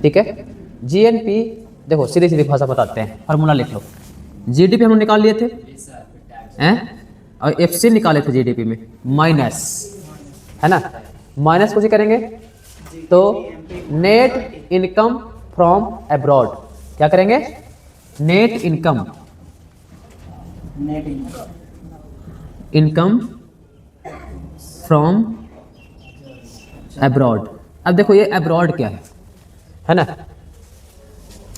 ठीक है। जीएनपी देखो सीधी सीधी भाषा बताते हैं, फार्मूला लिख लो। जीडीपी हम लोग निकाल लिए थे हैं, और एफसी निकाले थे जीडीपी में माइनस, है ना, माइनस कुछ करेंगे तो नेट इनकम फ्रॉम अब्रॉड, क्या करेंगे, नेट इनकम फ्रॉम अब्रॉड। अब देखो ये अब्रॉड क्या है ना,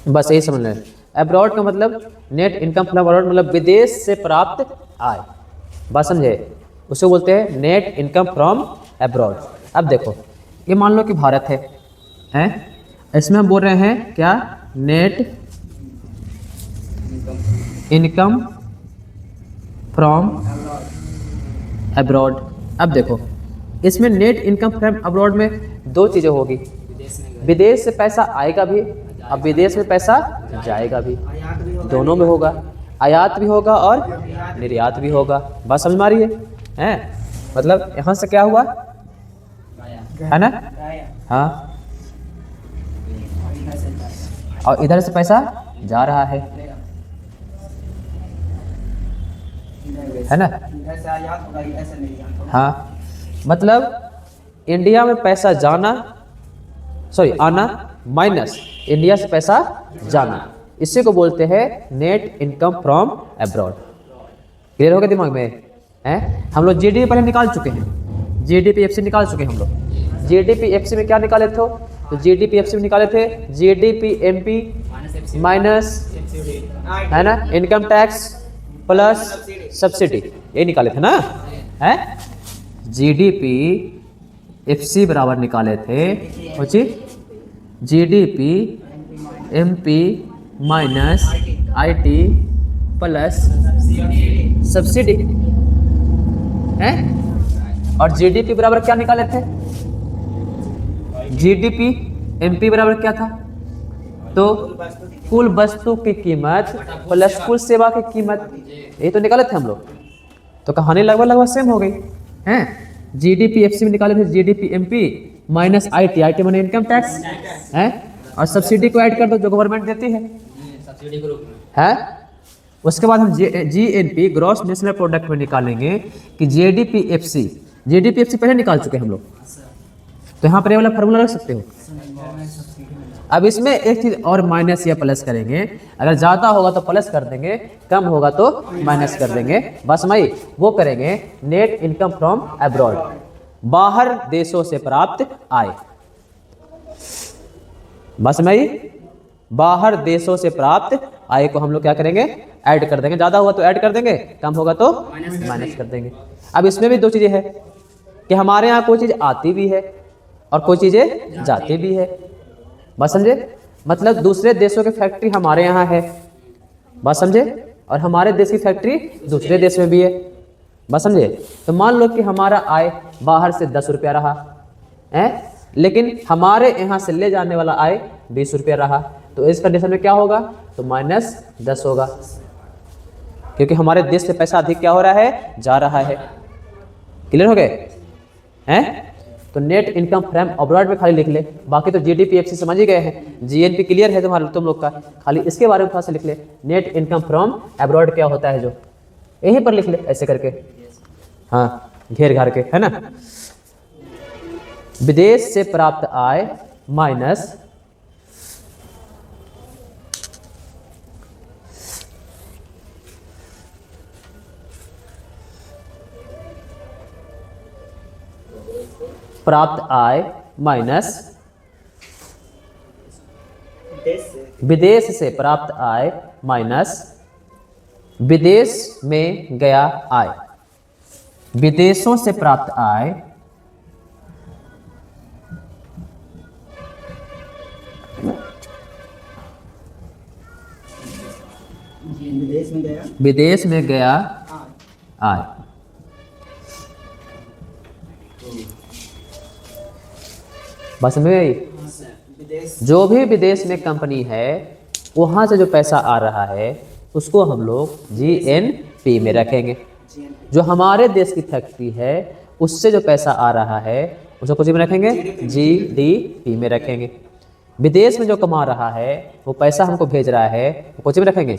बस यही समझ लें। अब्रॉड का मतलब नेट इनकम फ्रॉम अब्रॉड, मतलब विदेश से प्राप्त आय, बात समझे, उसे बोलते हैं नेट इनकम फ्रॉम अब्रॉड। अब देखो ये मान लो कि भारत है, इसमें हम बोल रहे हैं क्या, नेट इनकम फ्रॉम अब्रॉड। अब देखो इसमें नेट इनकम फ्रॉम अब्रॉड में दो चीज़ें होगी, विदेश से पैसा आएगा भी और विदेश में पैसा जाएगा भी, दोनों में होगा, आयात भी होगा और निर्यात भी होगा। बात समझ में आ रही है? मतलब यहाँ से क्या हुआ है ना, हाँ, और इधर से पैसा जा रहा है ना, हाँ, मतलब इंडिया में पैसा जाना, सॉरी आना, माइनस इंडिया से पैसा जाना, इसी को बोलते हैं net income from abroad. Clear हो गया दिमाग में? हैं, हम लोग जीडीपी पहले निकाल चुके हैं, जीडीपी एफसी निकाल चुके हैं हम लोग। जीडीपी एफसी में क्या निकाले थे, तो जीडीपी एफसी में निकाले थे जीडीपी एमपी माइनस, है ना, इनकम टैक्स प्लस सब्सिडी, ये निकाले थे ना, है। जीडीपी एफसी बराबर निकाले थे GDP MP minus IT plus subsidy है, और जीडीपी बराबर क्या निकाले थे, जीडीपी एमपी बराबर क्या था, तो कुल वस्तु की कीमत प्लस कुल सेवा की कीमत, यही तो निकाले थे हम लोग। तो कहानी लगभग सेम हो गई हैं। जीडीपी एफसी में निकाले थे GDP MP minus IT, IT माने इनकम टैक्स है, और सब्सिडी को ऐड कर दो जो गवर्नमेंट देती है, सब्सिडी के रूप में है। उसके बाद हम जीएनपी ग्रॉस नेशनल प्रोडक्ट में निकालेंगे कि जीडीपी एफसी पहले निकाल चुके हैं हम लोग, तो यहाँ पर ये वाला फार्मूला रख सकते हो। अब इसमें एक चीज और माइनस या प्लस करेंगे, अगर ज़्यादा होगा तो प्लस कर देंगे, कम होगा तो माइनस कर देंगे, बस मई वो करेंगे नेट इनकम फ्रॉम अब्रॉड, बाहर देशों से प्राप्त आय, बस मई बाहर देशों से प्राप्त आय को हम लोग क्या करेंगे, ऐड कर देंगे, ज़्यादा होगा तो ऐड कर देंगे, कम होगा तो माइनस कर देंगे। अब इसमें भी दो चीज़ें हैं कि हमारे यहाँ कोई चीज़ आती भी है और कोई चीज़ें जाती भी है, बात समझे, मतलब दूसरे देशों की फैक्ट्री हमारे यहाँ है, बात समझे, और हमारे देश की फैक्ट्री दूसरे देश में भी है, बात समझे। तो मान लो कि हमारा आय बाहर से 10 रुपया रहा है, लेकिन हमारे यहाँ से ले जाने वाला आय 20 रुपया रहा, तो इस कंडीशन में क्या होगा, तो -10 होगा, क्योंकि हमारे देश से पैसा अधिक क्या हो रहा है, जा रहा है। क्लियर हो गए हैं? तो नेट इनकम फ्रॉम अब्रॉड में खाली लिख ले, बाकी तो जीडीपी एफसी समझ ही गए हैं, जीएनपी क्लियर है तुम लोग का, खाली इसके बारे में थोड़ा सा लिख ले, नेट इनकम फ्रॉम अब्रॉड क्या होता है, जो यहीं पर लिख ले ऐसे करके, हाँ, घेर घार के, है ना, विदेश से प्राप्त आय माइनस प्राप्त आय माइनस विदेश से प्राप्त आय माइनस विदेश में गया आय, विदेशों से प्राप्त आय विदेश में गया आय, बस में जो भी विदेश में कंपनी है वहाँ से जो पैसा आ रहा है उसको हम लोग जीएनपी में रखेंगे, जो हमारे देश की फैक्ट्री है उससे जो पैसा आ रहा है उसको कुछ में रखेंगे, जीडीपी में रखेंगे। विदेश में जो कमा रहा है वो पैसा हमको भेज रहा है, वो कुछ में रखेंगे,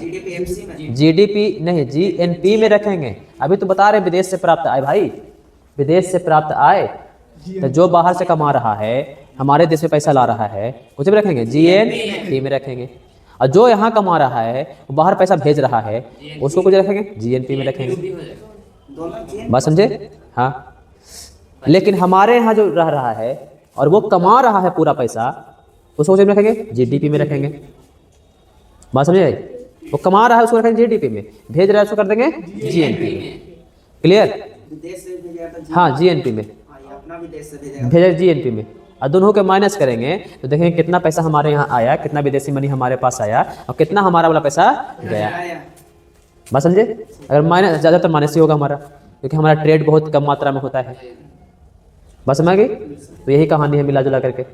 जीडीपी नहीं, जीएनपी में रखेंगे। अभी तो बता रहे विदेश से प्राप्त आय भाई, विदेश से प्राप्त आय, तो जो बाहर से कमा रहा है हमारे देश में पैसा ला रहा है, कुछ में रखेंगे, जीएनपी में रखेंगे। और जो यहाँ कमा रहा है वो बाहर पैसा भेज रहा है, उसको कुछ रखेंगे, जीएनपी में रखेंगे। बात समझे? हाँ। लेकिन हमारे यहाँ जो रह रहा है और वो कमा रहा है पूरा पैसा, उसको कुछ में रखेंगे, जीडीपी में रखेंगे। बात समझे? वो कमा रहा है उसको रखेंगे जीडीपी में, भेज रहा है उसको कर देंगे जीएनपी में। क्लियर? हाँ, जीएनपी में भेजा, जीएनपी में, और दोनों के माइनस करेंगे तो देखेंगे कितना पैसा हमारे यहाँ आया, कितना विदेशी मनी हमारे पास आया और कितना हमारा वाला पैसा गया। बात समझे? अगर माइनस, ज़्यादातर माइनस ही होगा हमारा, क्योंकि हमारा ट्रेड बहुत कम मात्रा में होता है। बात समझ गई? तो यही कहानी है मिला जुला करके।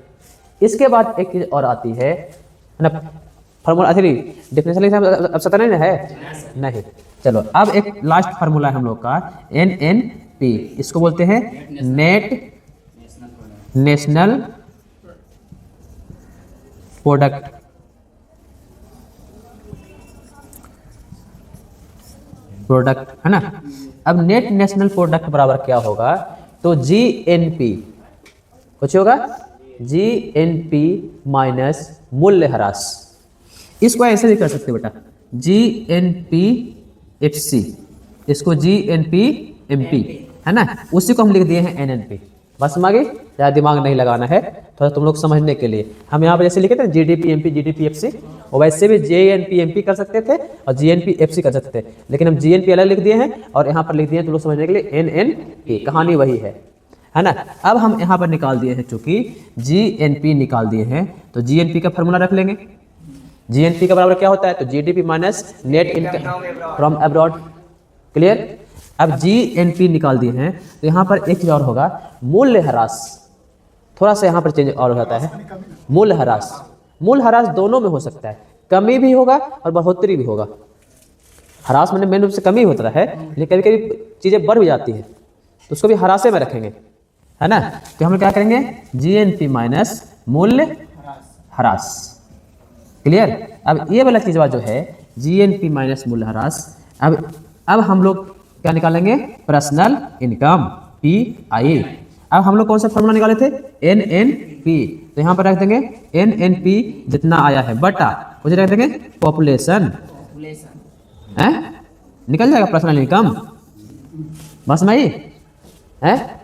इसके बाद एक चीज़ और आती है ना, फार्मूला, डेफिनेशन अब सता नहीं है, नहीं। चलो अब एक लास्ट फार्मूला है हम लोग का, NNP, इसको बोलते हैं नेट नेशनल प्रोडक्ट। है ना। अब नेट नेशनल प्रोडक्ट बराबर क्या होगा, तो GNP कुछ होगा, GNP माइनस मूल्यह्रास। इसको ऐसे भी कर सकते बेटा, GNPFC, इसको GNPMP, है ना, उसी को हम लिख दिए हैं NNP। बस आगे ज़्यादा दिमाग नहीं लगाना है, थोड़ा तुम लोग समझने के लिए। हम यहाँ पर जैसे लिखे थे GDPMP GDPFC, और वैसे भी JNPMP कर सकते थे और GNPFC कर सकते थे, लेकिन हम GNP अलग लिख दिए हैं और यहाँ पर लिख दिए हैं तुम लोग समझने के लिए NNP। कहानी वही है ना। अब हम यहाँ पर निकाल दिए हैं, चूंकि GNP निकाल दिए हैं तो GNP का फॉर्मूला रख लेंगे। GNP का बराबर क्या होता है, तो GDP minus net income from abroad. Clear? अब GNP निकाल दिए हैं तो यहाँ पर एक चीज और होगा, मूल्यह्रास। थोड़ा सा यहाँ पर चेंज और हो जाता है, मूल्यह्रास दोनों में हो सकता है, कमी भी होगा और बढ़ोतरी भी होगा। ह्रास मैंने मेन रूप से कमी होता है, लेकिन कभी कभी चीज़ें बढ़ भी जाती है, तो उसको भी ह्रासे में रखेंगे, है ना। तो हम क्या करेंगे, GNP माइनस मूल्यह्रास। क्लियर? अब ये वाला चीज़ जो है GNP माइनस मूल्यह्रास। अब हम लोग क्या निकालेंगे, पर्सनल इनकम, PI। अब हम लोग कौन सा फॉर्मूला निकाले थे, NNP, तो यहाँ पर रख देंगे NNP जितना आया है बटा मुझे रख देंगे पॉपुलेशन, निकल जाएगा पर्सनल इनकम। बस में ही है।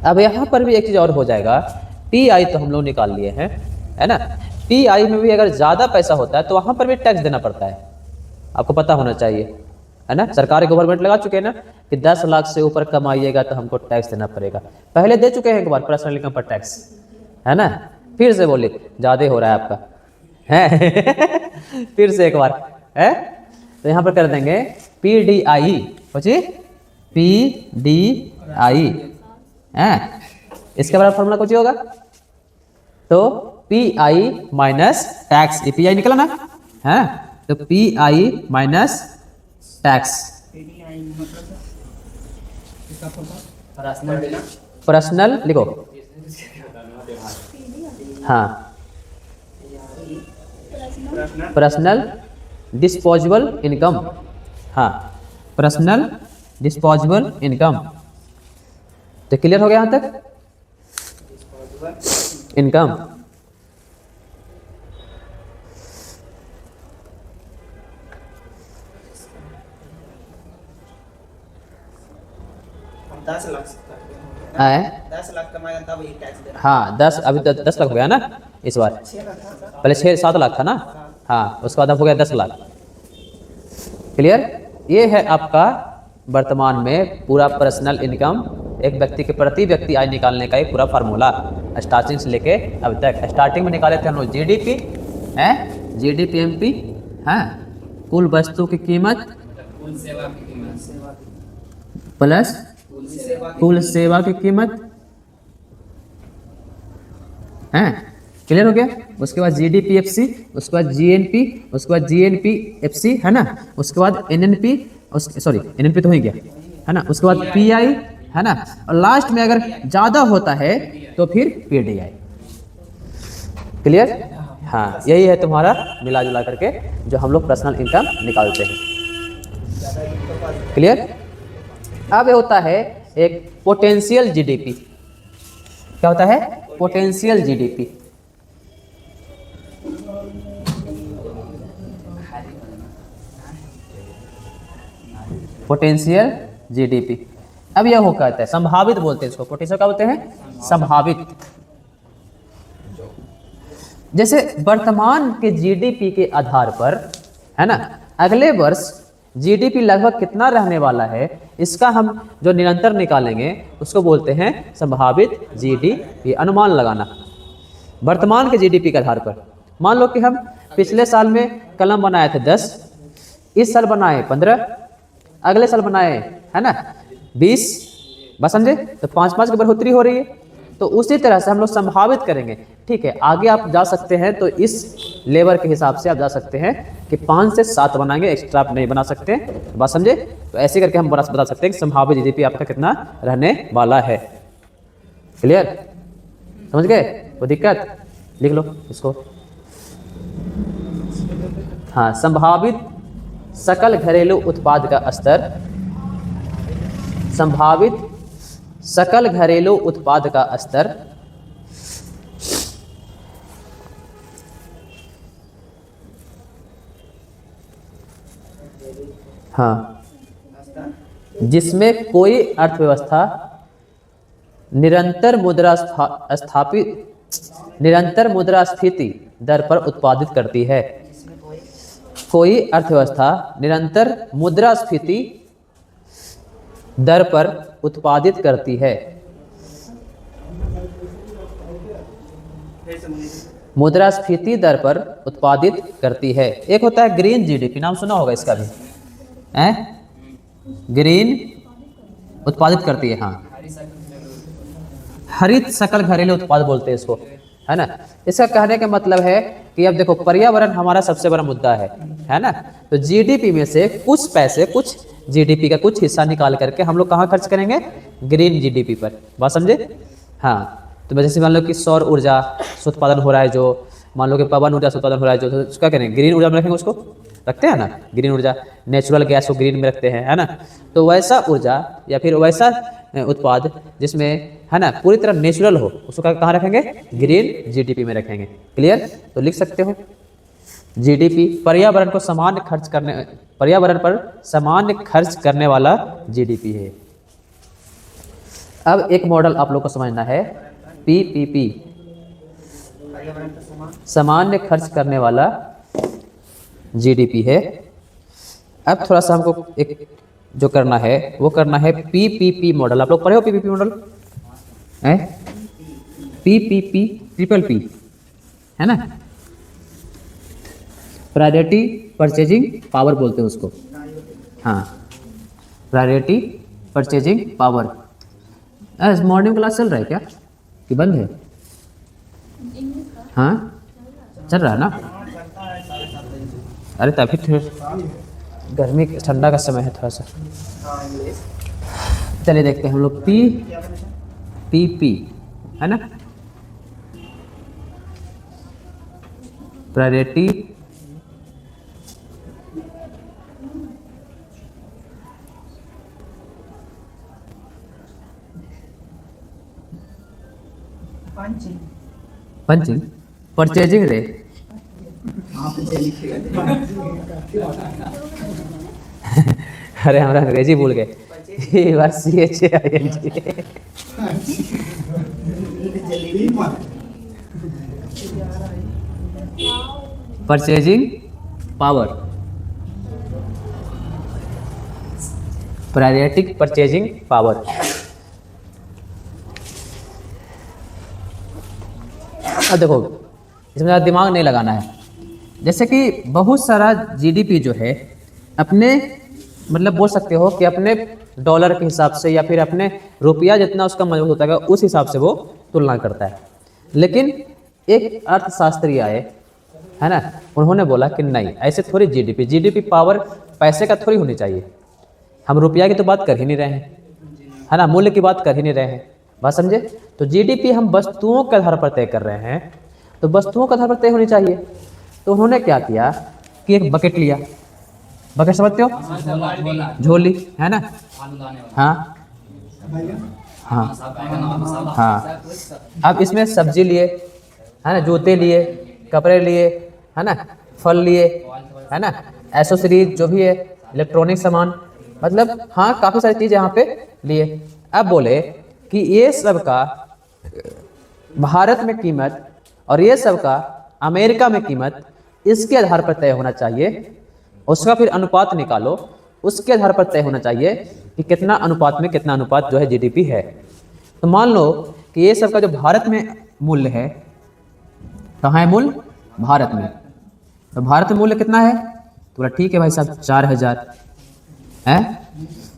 अब यहाँ पर भी एक चीज़ और हो जाएगा, PI तो हम लोग निकाल लिए हैं, है ना। PI में भी अगर ज़्यादा पैसा होता है तो वहाँ पर भी टैक्स देना पड़ता है, आपको पता होना चाहिए, है ना। सरकार गवर्नमेंट लगा चुके हैं ना कि 10 लाख से ऊपर कमाइएगा तो हमको टैक्स देना पड़ेगा। पहले दे चुके हैं एक बार पर्सनल इनकम पर टैक्स, है ना। फिर से बोले ज़्यादा हो रहा है आपका, है फिर से एक बार है, तो यहाँ पर कर देंगे PDI, सोचिए PDI है। इसके बाद फॉर्मूला कुछ होगा, तो PI माइनस टैक्स, ये PI निकला ना, है, तो PI माइनस टैक्स, पर्सनल लिखो, हाँ, पर्सनल डिस्पोजेबल इनकम, हाँ, पर्सनल डिस्पोजेबल इनकम। तो क्लियर हो गया यहाँ तक इनकम। दस लाख कमाएगा तब टैक्स देना। हाँ 10, अभी 10 लाख हो गया ना इस बार, पहले 6-7 लाख था ना, हाँ उसके बाद अब हो गया 10 लाख। क्लियर? ये है आपका वर्तमान में पूरा पर्सनल इनकम, एक व्यक्ति के प्रति व्यक्ति आय निकालने का एक पूरा फार्मूला, स्टार्टिंग से लेके अब तक। स्टार्टिंग में निकाले थे हम लोग GDP है, GDPMP है, कुल वस्तु की कीमत कुल सेवा की कीमत प्लस कुल सेवा की कीमत है। क्लियर हो गया। उसके बाद GDP-FC, उसके बाद GNP, उसके बाद GNP-FC है ना, उसके बाद NNP, सॉरी NNP तो हो ही गया है ना, उसके बाद PI है ना, और लास्ट में अगर ज़्यादा होता है तो फिर PDI। क्लियर। हाँ, यही है तुम्हारा मिला जुला करके जो हम लोग पर्सनल इनकम निकालते हैं। क्लियर। अब ये होता है एक पोटेंशियल GDP। क्या होता है? Potential GDP। Potential GDP। अब यह हो कहता है संभावित, बोलते हैं इसको। पोटेंशियल क्या बोलते हैं? संभावित। जैसे वर्तमान के GDP के आधार पर है ना, अगले वर्ष GDP लगभग कितना रहने वाला है, इसका हम जो निरंतर निकालेंगे उसको बोलते हैं संभावित GDP। अनुमान लगाना वर्तमान के GDP के आधार पर। मान लो कि हम पिछले साल में कलम बनाए थे 10, इस साल बनाए 15, अगले साल बनाए है ना 20, बस समझे, तो 5-5 की बढ़ोतरी हो रही है। तो उसी तरह से हम लोग संभावित करेंगे। ठीक है, आगे आप जा सकते हैं तो इस लेबर के हिसाब से आप जा सकते हैं कि 5 से 7 बनाएंगे, एक्स्ट्रा आप नहीं बना सकते, बात समझे। तो ऐसे करके हम बता सकते हैं कि संभावित GDP आपका कितना रहने वाला है। क्लियर, समझ गए? कोई दिक्कत? लिख लो इसको। हाँ, संभावित सकल घरेलू उत्पाद का स्तर, संभावित सकल घरेलू उत्पाद का स्तर हाँ, जिसमें कोई अर्थव्यवस्था निरंतर मुद्रास्फीति दर पर उत्पादित करती है। कोई अर्थव्यवस्था निरंतर मुद्रास्फीति दर पर उत्पादित करती है। मुद्रास्फीति दर पर उत्पादित करती है। एक होता है ग्रीन GDP, नाम सुना होगा इसका भी, है? ग्रीन उत्पादित करती है, हाँ, हरित सकल घरेलू उत्पाद बोलते हैं इसको, है ना। इसका कहने का मतलब है कि अब देखो पर्यावरण हमारा सबसे बड़ा मुद्दा है ना। तो GDP में से कुछ पैसे, कुछ GDP का कुछ हिस्सा निकाल करके हम लोग कहाँ खर्च करेंगे? ग्रीन GDP पर, बात समझे। हाँ, तो जैसे मान लो कि सौर ऊर्जा से उत्पादन हो रहा है, जो मान लो कि पवन ऊर्जा से उत्पादन हो रहा है, जो तो क्या करेंगे? ग्रीन ऊर्जा में रखेंगे, उसको रखते हैं ना, ग्रीन ऊर्जा। नेचुरल गैस को ग्रीन में रखते हैं, है ना। तो वैसा ऊर्जा या फिर वैसा उत्पाद जिसमें है ना पूरी तरह नेचुरल हो, उसको कहाँ रखेंगे? ग्रीन GDP में रखेंगे। क्लियर। तो लिख सकते हो GDP पर्यावरण को सामान्य खर्च करने, पर्यावरण पर सामान्य खर्च करने वाला GDP है। अब एक मॉडल आप लोग को समझना है, PPP, सामान्य खर्च करने वाला GDP है। अब थोड़ा सा हमको एक जो करना है वो करना है PPP मॉडल। आप लोग पढ़े हो PPP मॉडल? है PPP, ट्रिपल P, है ना, प्रायोरिटी परचेजिंग पावर बोलते हैं उसको। हाँ, priority purchasing power. Morning class चल रहा है क्या कि बंद है? हाँ, चल रहा है ना। अरे तभी गर्मी ठंडा का समय है थोड़ा सा। चलिए देखते हैं हम लोग PPP, है ना, प्रायोरिटी पंचिंग परचेजिंग रे। अरे हमारा अंग्रेजी भूल गए। परचेजिंग पावर, प्रायोरिटिक परचेजिंग पावर। अब देखो इसमें ज़्यादा दिमाग नहीं लगाना है, जैसे कि बहुत सारा जीडीपी जो है अपने मतलब बोल सकते हो कि अपने डॉलर के हिसाब से या फिर अपने रुपया जितना उसका मजबूत होता है उस हिसाब से वो तुलना करता है। लेकिन एक अर्थशास्त्री आए, है ना, उन्होंने बोला कि नहीं, ऐसे थोड़ी जीडीपी पावर पैसे का थोड़ी होनी चाहिए। हम रुपया की तो बात कर ही नहीं रहे हैं, है ना, मूल्य की बात कर ही नहीं रहे हैं, बात समझे। तो जीडीपी हम वस्तुओं के आधार पर तय कर रहे हैं, तो वस्तुओं के आधार पर तय होनी चाहिए। तो उन्होंने क्या किया कि एक बकेट लिया, बकेट समझते हो, झोली, है ना, हाँ हाँ हाँ। अब इसमें सब्जी लिए, है ना, जूते लिए, कपड़े लिए, है ना, फल लिए, है ना, एसेसरीज जो भी है, इलेक्ट्रॉनिक सामान, मतलब हाँ काफ़ी सारी चीज़ यहाँ पे लिए। अब बोले कि ये सब का भारत में कीमत और ये सब का अमेरिका में कीमत इसके आधार पर तय होना चाहिए, उसका फिर अनुपात निकालो, उसके आधार पर तय होना चाहिए कि कितना अनुपात में कितना अनुपात जो है जीडीपी है। तो मान लो कि ये सब का जो भारत में मूल्य है, कहाँ है मूल्य, भारत में, तो भारत में मूल्य कितना है, तो बोला ठीक है भाई साहब 4000 है,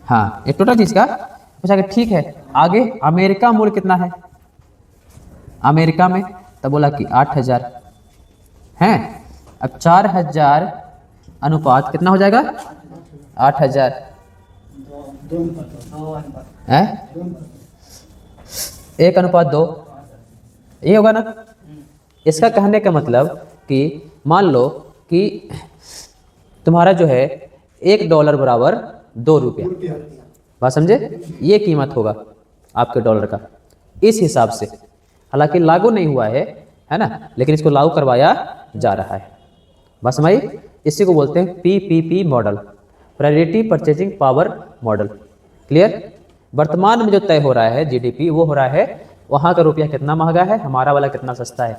हाँ ये टोटल चीज का पूछा कि ठीक है। आगे अमेरिका मूल्य कितना है अमेरिका में, तब बोला कि 8000 है। अब 4000 अनुपात कितना हो जाएगा, 8000 है, 1:2, ये होगा ना। इसका कहने का मतलब कि मान लो कि तुम्हारा जो है $1 बराबर 2 रुपया, बात समझे, ये कीमत होगा आपके डॉलर का इस हिसाब से। हालांकि लागू नहीं हुआ है ना, लेकिन इसको लागू करवाया जा रहा है, बात समझ। इसी को बोलते हैं PPP model, priority purchasing power model. Clear. वर्तमान में जो तय हो रहा है जीडीपी, वो हो रहा है वहाँ का रुपया कितना महंगा है, हमारा वाला कितना सस्ता है,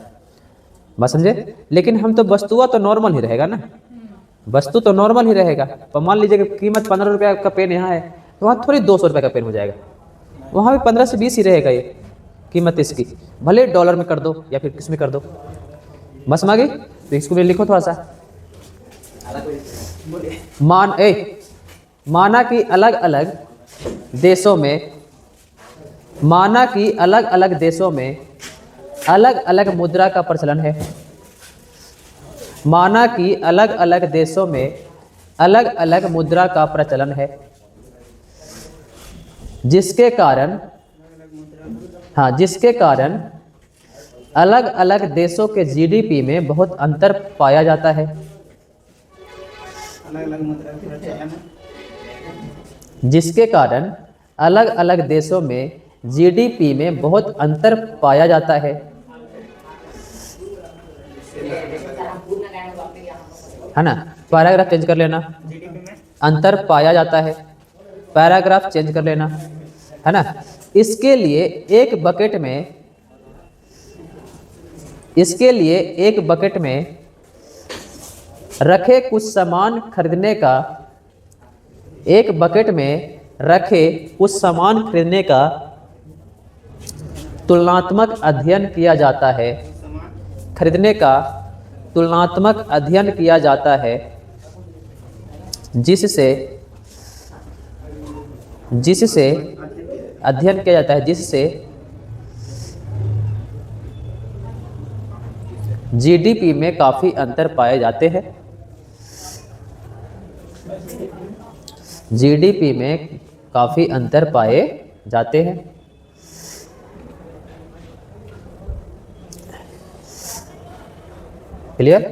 बात समझे। लेकिन हम तो वस्तुआ तो नॉर्मल ही रहेगा ना, वस्तु तो नॉर्मल ही रहेगा। तो मान लीजिए कि कीमत 15 रुपये का पेन यहाँ है, तो वहाँ थोड़ी 200 रुपये का पेन हो जाएगा, वहाँ भी 15 से 20 ही रहेगा ये कीमत इसकी, भले डॉलर में कर दो या फिर किस में कर दो, बस मांगे। तो इसको भी लिखो थोड़ा सा। माना कि अलग अलग देशों में, माना कि अलग अलग देशों में अलग अलग मुद्रा का प्रचलन है, माना कि अलग अलग देशों में अलग अलग मुद्रा का प्रचलन है, जिसके कारण, हाँ, जिसके कारण अलग अलग देशों के जीडीपी में बहुत अंतर पाया जाता है, जिसके कारण अलग अलग देशों में जीडीपी में बहुत अंतर पाया जाता है, है ना। पैराग्राफ चेंज कर लेना, अंतर पाया जाता है, पैराग्राफ चेंज कर लेना, है ना। इसके लिए एक बकेट में, इसके लिए एक बकेट में रखे कुछ सामान खरीदने का, एक बकेट में रखे कुछ सामान खरीदने का तुलनात्मक अध्ययन किया जाता है, खरीदने का तुलनात्मक अध्ययन किया जाता है, जिससे अध्ययन किया जाता है, जिससे जीडीपी में काफ़ी अंतर पाए जाते हैं, जीडीपी में काफ़ी अंतर पाए जाते हैं। क्लियर।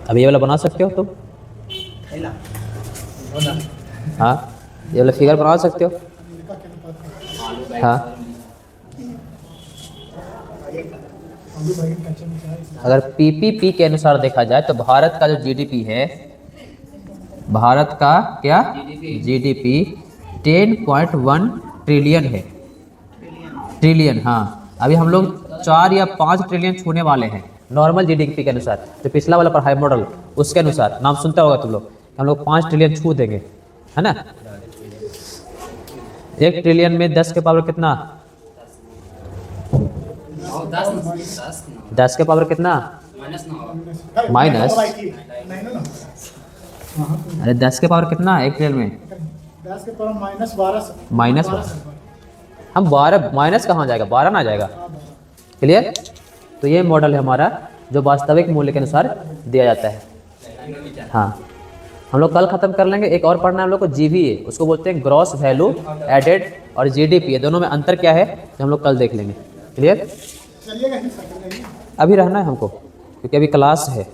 अब ये वाला बना सकते हो तुम, हाँ, ये वाला फिगर बना सकते हो, हाँ। अगर पीपीपी के अनुसार देखा जाए तो भारत का जो जीडीपी है, भारत का क्या जीडीपी 10.1 ट्रिलियन है, ट्रिलियन, हाँ। अभी हम लोग 4 या 5 ट्रिलियन छूने वाले हैं नॉर्मल जीडीपी के अनुसार, जो पिछला वाला पढ़ाई मॉडल उसके अनुसार, नाम सुनता होगा तुम लोग, हम लोग 5 ट्रिलियन छू देंगे, है ना। 1 ट्रिलियन में 10 के पावर कितना, 10 के पावर कितना, माइनस ना होगा। माइनस नहीं ना अरे 10 के पावर कितना है एक रियल में? 10 के पावर -12 माइनस 12 हम 12 माइनस कहाँ जाएगा 12 ना जाएगा। क्लियर? तो ये मॉडल है हमारा जो वास्तविक मूल्य के अनुसार दिया जाता है। हाँ हम लोग कल ख़त्म कर लेंगे। एक और पढ़ना है हम लोग को GVA, उसको बोलते हैं ग्रॉस वैल्यू एडेड, और GDP दोनों में अंतर क्या है तो हम लोग कल देख लेंगे। क्लियर? चलिएगा ही सकते हैं। अभी रहना है हमको क्योंकि अभी क्लास है।